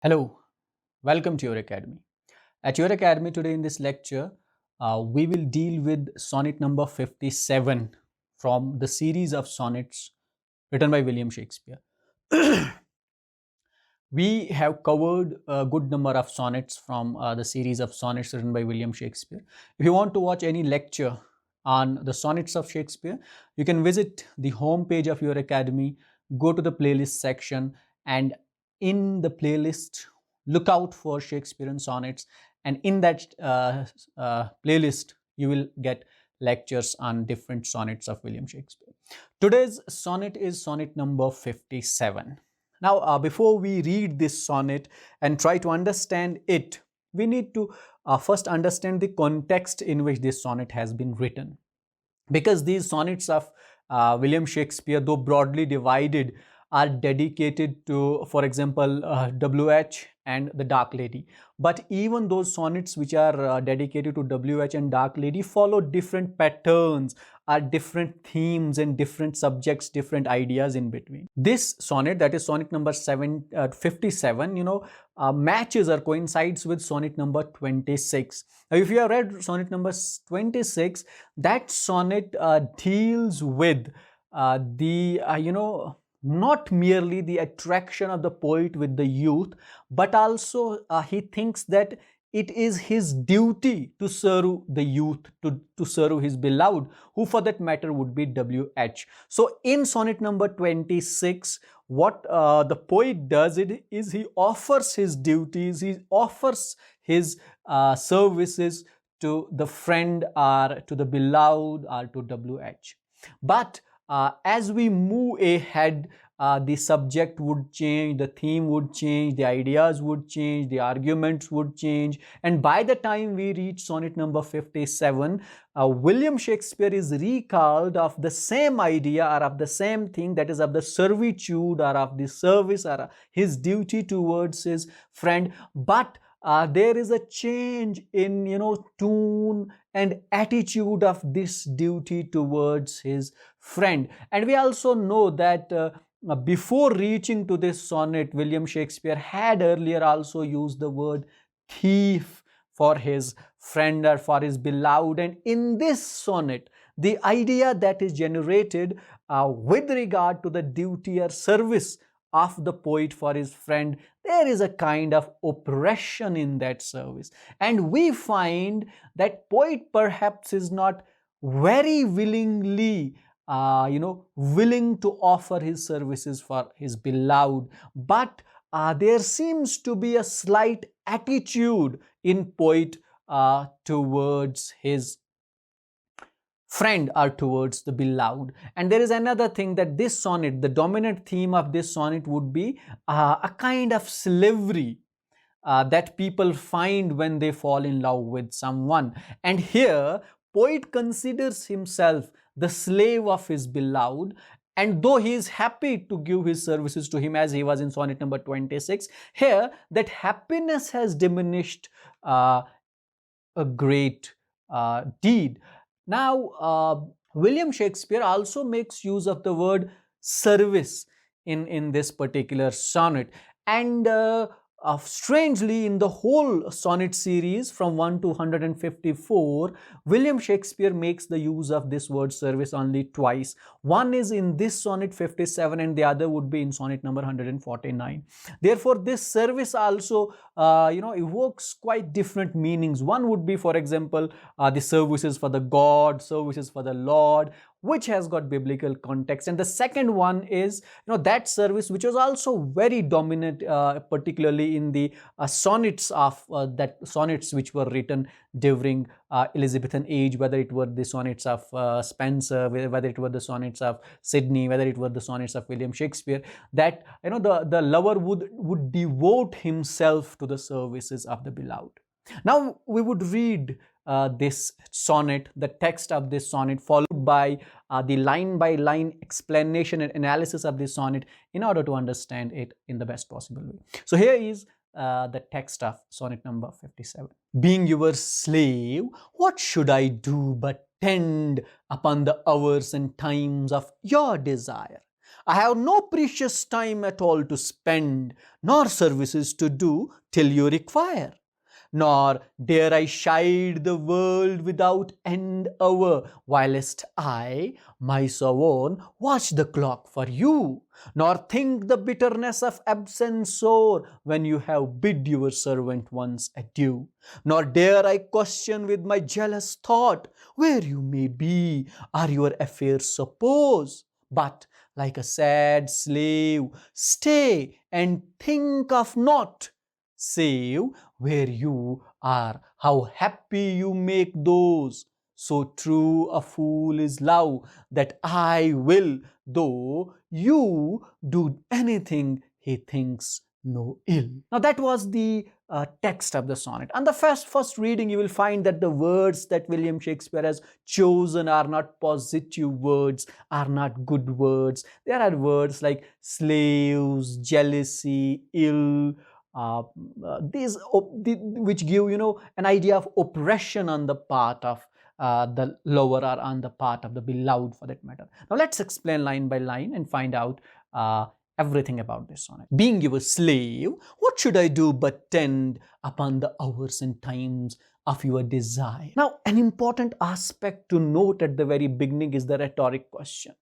Hello, welcome to your academy. At your academy today in this lecture, we will deal with sonnet number 57 from the series of sonnets written by William Shakespeare. We have covered a good number of sonnets from the series of sonnets written by William Shakespeare. If you want to watch any lecture on the sonnets of Shakespeare, you can visit the home page of your academy, go to the playlist section, and in the playlist, look out for Shakespearean sonnets. And in that playlist, you will get lectures on different sonnets of William Shakespeare. Today's sonnet is sonnet number 57. Now, before we read this sonnet and try to understand it, we need to first understand the context in which this sonnet has been written. Because these sonnets of William Shakespeare, though broadly divided, are dedicated to, for example, W.H. and the Darklady. But even those sonnets which are dedicated to W.H. and Darklady follow different patterns, are different themes and different subjects, different ideas in between. This sonnet, that is sonnet number 57, matches or coincides with sonnet number 26. Now, if you have read sonnet number 26, that sonnet deals with not merely the attraction of the poet with the youth, but also he thinks that it is his duty to serve the youth, to serve his beloved, who for that matter would be W.H. So in sonnet number 26, what the poet does is he offers his duties, he offers his services to the friend or to the beloved or to W.H. But as we move ahead, the subject would change, the theme would change, the ideas would change, the arguments would change, and by the time we reach sonnet number 57, William Shakespeare is recalled of the same idea or of the same thing, that is of the servitude or of the service or his duty towards his friend, but there is a change in tune and attitude of this duty towards his friend. And we also know that before reaching to this sonnet, William Shakespeare had earlier also used the word thief for his friend or for his beloved. And in this sonnet, the idea that is generated with regard to the duty or service of the poet for his friend, there is a kind of oppression in that service. And we find that poet perhaps is not very willingly willing to offer his services for his beloved, but there seems to be a slight attitude in poet towards his friend or towards the beloved. And there is another thing, that this sonnet, the dominant theme of this sonnet would be a kind of slavery that people find when they fall in love with someone. And here poet considers himself the slave of his beloved, and though he is happy to give his services to him as he was in sonnet number 26, here that happiness has diminished a great deed. Now, William Shakespeare also makes use of the word service in this particular sonnet. And strangely, in the whole sonnet series from 1 to 154, William Shakespeare makes the use of this word service only twice. One is in this sonnet 57 and the other would be in sonnet number 149. Therefore, this service also evokes quite different meanings. One would be, for example, the services for the God, services for the Lord, which has got biblical context. And the second one is that service which was also very dominant, particularly in the sonnets of that sonnets which were written during Elizabethan age, whether it were the sonnets of Spenser, whether it were the sonnets of Sidney, whether it were the sonnets of William Shakespeare, that the lover would devote himself to the services of the beloved. Now we would read this sonnet, the text of this sonnet, followed by the line-by-line explanation and analysis of this sonnet in order to understand it in the best possible way. So here is the text of sonnet number 57. Being your slave, what should I do but tend upon the hours and times of your desire? I have no precious time at all to spend, nor services to do till you require. Nor dare I chide the world without end hour, whilst I, my sovereign, watch the clock for you. Nor think the bitterness of absence sore, when you have bid your servant once adieu. Nor dare I question with my jealous thought, where you may be, or your affairs suppose. But, like a sad slave, stay and think of naught, save where you are, how happy you make those. So true a fool is love, that I will, though you do anything, he thinks no ill. Now that was the text of the sonnet. On the first reading, you will find that the words that William Shakespeare has chosen are not positive words, are not good words. There are words like slaves, jealousy, ill, which give an idea of oppression on the part of the lover, or on the part of the beloved for that matter. Now let's explain line by line and find out everything about this sonnet. Being your slave, what should I do but tend upon the hours and times of your desire? Now, an important aspect to note at the very beginning is the rhetoric question.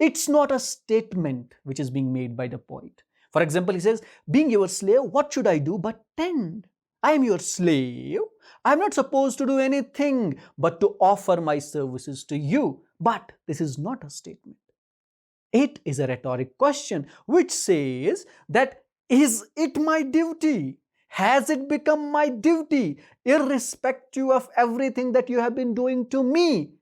It's not a statement which is being made by the poet. For example, he says, being your slave, what should I do but tend? I am your slave. I am not supposed to do anything but to offer my services to you. But this is not a statement. It is a rhetoric question which says that, is it my duty? Has it become my duty, irrespective of everything that you have been doing to me?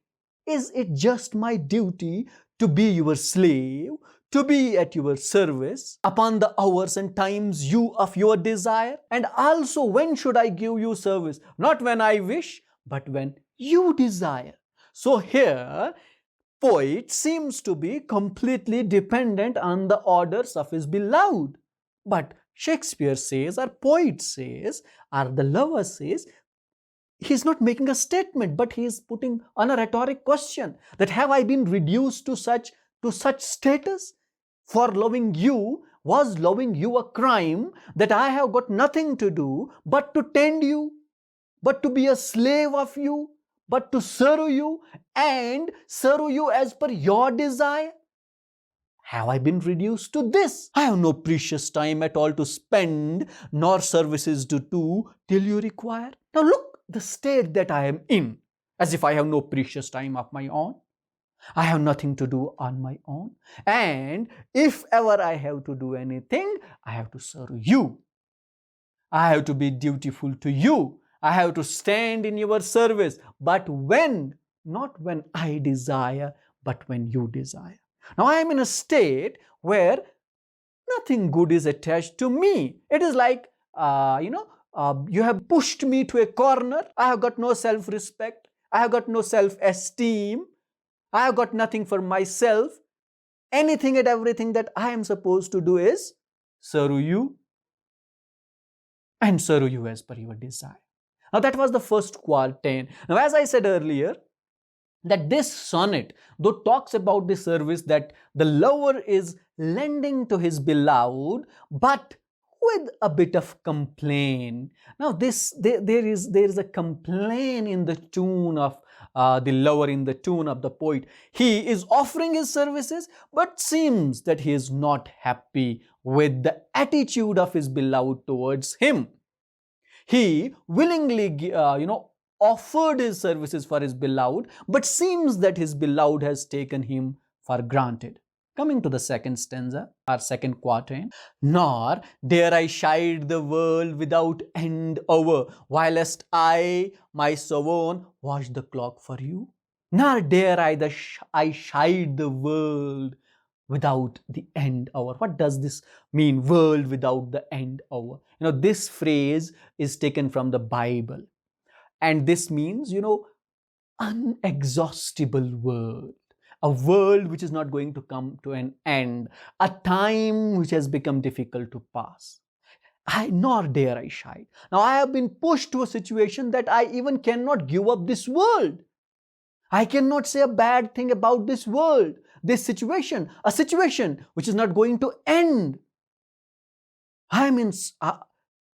Is it just my duty to be your slave, to be at your service upon the hours and times of your desire? And also, when should I give you service? Not when I wish, but when you desire. So here, poet seems to be completely dependent on the orders of his beloved. But Shakespeare says, or poet says, or the lover says, he's not making a statement, but he is putting on a rhetoric question, that have I been reduced to such status? For loving you, was loving you a crime, that I have got nothing to do but to tend you, but to be a slave of you, but to serve you, and serve you as per your desire? Have I been reduced to this? I have no precious time at all to spend, nor services to do till you require. Now look the state that I am in, as if I have no precious time of my own. I have nothing to do on my own. And if ever I have to do anything, I have to serve you. I have to be dutiful to you. I have to stand in your service. But when? Not when I desire, but when you desire. Now I am in a state where nothing good is attached to me. It is like, you have pushed me to a corner. I have got no self-respect. I have got no self-esteem. I have got nothing for myself. Anything and everything that I am supposed to do is serve you, and serve you as per your desire. Now that was the first quatrain. Now as I said earlier, that this sonnet, though talks about the service that the lover is lending to his beloved, but with a bit of complaint. Now there is a complaint in the tune of the lover, in the tune of the poet. He is offering his services, but seems that he is not happy with the attitude of his beloved towards him. He willingly, offered his services for his beloved, but seems that his beloved has taken him for granted. Coming to the second stanza, our second quatrain. Nor dare I chide the world without end hour, whilst I, my sovereign, watch the clock for you. Nor dare I chide the world without the end hour. What does this mean, world without the end hour? This phrase is taken from the Bible. And this means, unexhaustible world. A world which is not going to come to an end. A time which has become difficult to pass. Nor dare I chide. Now I have been pushed to a situation that I even cannot give up this world. I cannot say a bad thing about this world. this situation, a situation which is not going to end. I mean,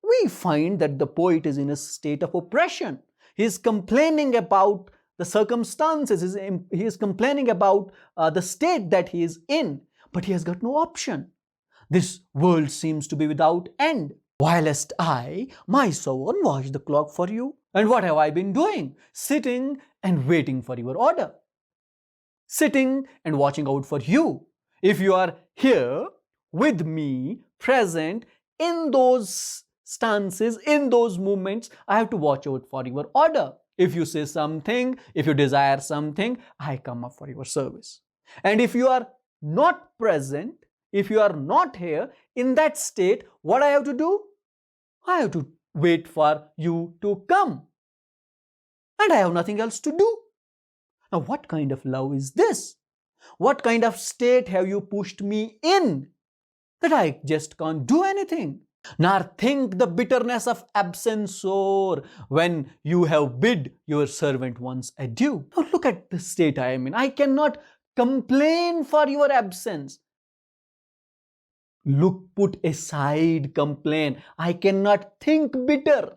we find that the poet is in a state of oppression. He is complaining about the circumstances, he is complaining about the state that he is in, but he has got no option. This world seems to be without end. Whilst I, my son, watch the clock for you. And what have I been doing? Sitting and waiting for your order. Sitting and watching out for you. If you are here with me, present in those stances, in those moments, I have to watch out for your order. If you say something, if you desire something, I come up for your service. And if you are not present, if you are not here in that state, what I have to do? I have to wait for you to come. And I have nothing else to do. Now, what kind of love is this? What kind of state have you pushed me in that I just can't do anything? Nor think the bitterness of absence sore when you have bid your servant once adieu. Now, look at the state I am in. I cannot complain for your absence. Look, put aside complaint. I cannot think bitter.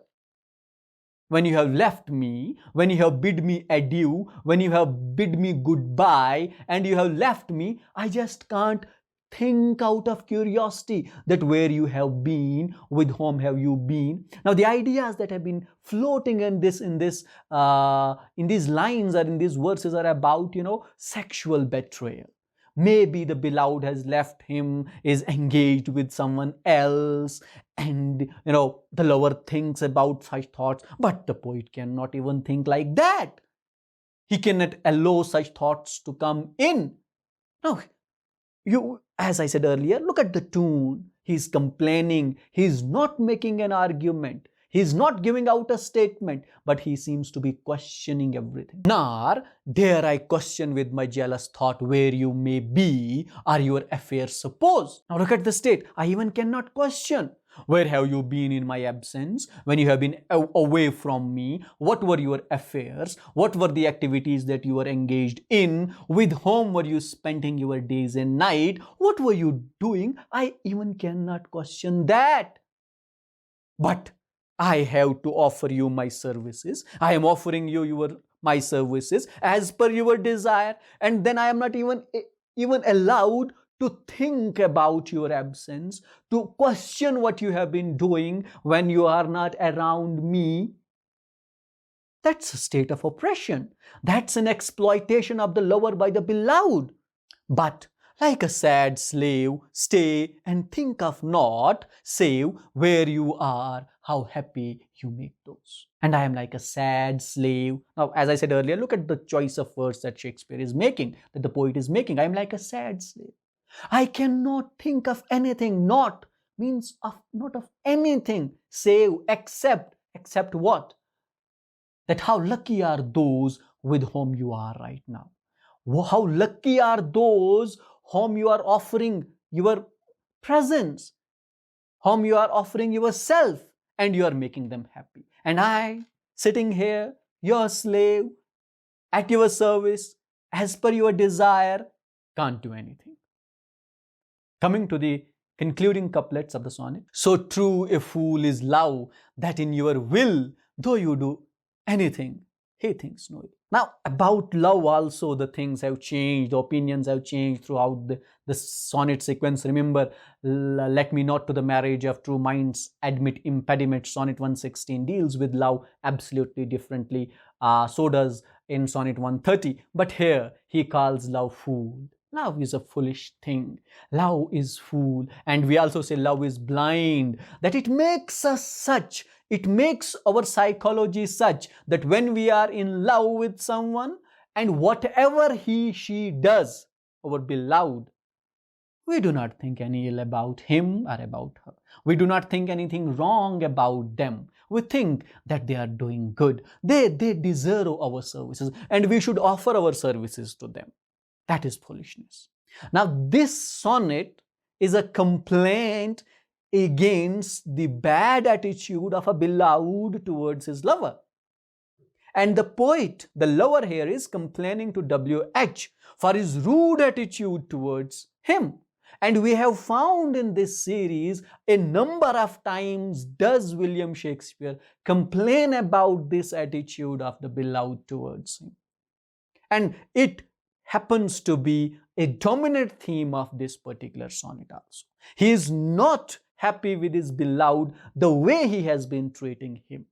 When you have left me, when you have bid me adieu, when you have bid me goodbye, and you have left me, I just can't think out of curiosity that where you have been, with whom have you been. Now, the ideas that have been floating in these lines or in these verses are about, sexual betrayal. Maybe the beloved has left him, is engaged with someone else, and the lover thinks about such thoughts, but the poet cannot even think like that. He cannot allow such thoughts to come in. Now, as I said earlier, look at the tune. He's complaining. He's not making an argument. He's not giving out a statement, but he seems to be questioning everything. Nor dare I question with my jealous thought where you may be, or your affairs suppose. Now look at the state. I even cannot question. Where have you been in my absence? When you have been away from me, what were your affairs? What were the activities that you were engaged in? With whom were you spending your days and night? What were you doing? I even cannot question that. But I have to offer you my services. I am offering you my services as per your desire, and then I am not even allowed to think about your absence, to question what you have been doing when you are not around me. That's a state of oppression. That's an exploitation of the lover by the beloved. But like a sad slave, stay and think of naught, save where you are, how happy you make those. And I am like a sad slave. Now, as I said earlier, look at the choice of words that Shakespeare is making, that the poet is making. I am like a sad slave. I cannot think of anything. Not means not of anything, save, except what? That how lucky are those with whom you are right now. How lucky are those whom you are offering your presence, whom you are offering yourself, and you are making them happy. And I, sitting here, your slave, at your service, as per your desire, can't do anything. Coming to the concluding couplets of the sonnet. So true a fool is love, that in your will, though you do anything, he thinks no ill. Now, about love also, the things have changed, the opinions have changed throughout the sonnet sequence. Remember, let me not to the marriage of true minds admit impediment. Sonnet 116 deals with love absolutely differently. So does in Sonnet 130. But here, he calls love fool. Love is a foolish thing. Love is fool. And we also say love is blind. That it makes us such. It makes our psychology such that when we are in love with someone, and whatever he, she does, our beloved, we do not think any ill about him or about her. We do not think anything wrong about them. We think that they are doing good. They deserve our services, and we should offer our services to them. That is foolishness. Now, this sonnet is a complaint against the bad attitude of a beloved towards his lover. And the poet, the lover here, is complaining to WH for his rude attitude towards him. And we have found in this series a number of times does William Shakespeare complain about this attitude of the beloved towards him. And it happens to be a dominant theme of this particular sonnet also. He is not happy with his beloved the way he has been treating him.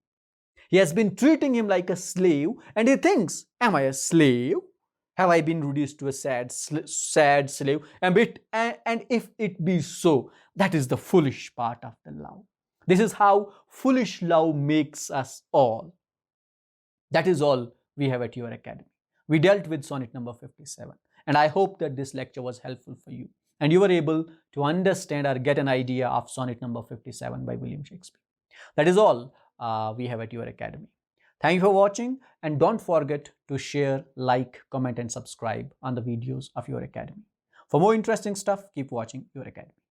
He has been treating him like a slave, and he thinks, am I a slave? Have I been reduced to a sad slave? And if it be so, that is the foolish part of the love. This is how foolish love makes us all. That is all we have at your academy. We dealt with sonnet number 57, and I hope that this lecture was helpful for you and you were able to understand or get an idea of sonnet number 57 by William Shakespeare. That is all we have at your academy. Thank you for watching, and don't forget to share, like, comment and subscribe on the videos of your academy. For more interesting stuff, keep watching your academy.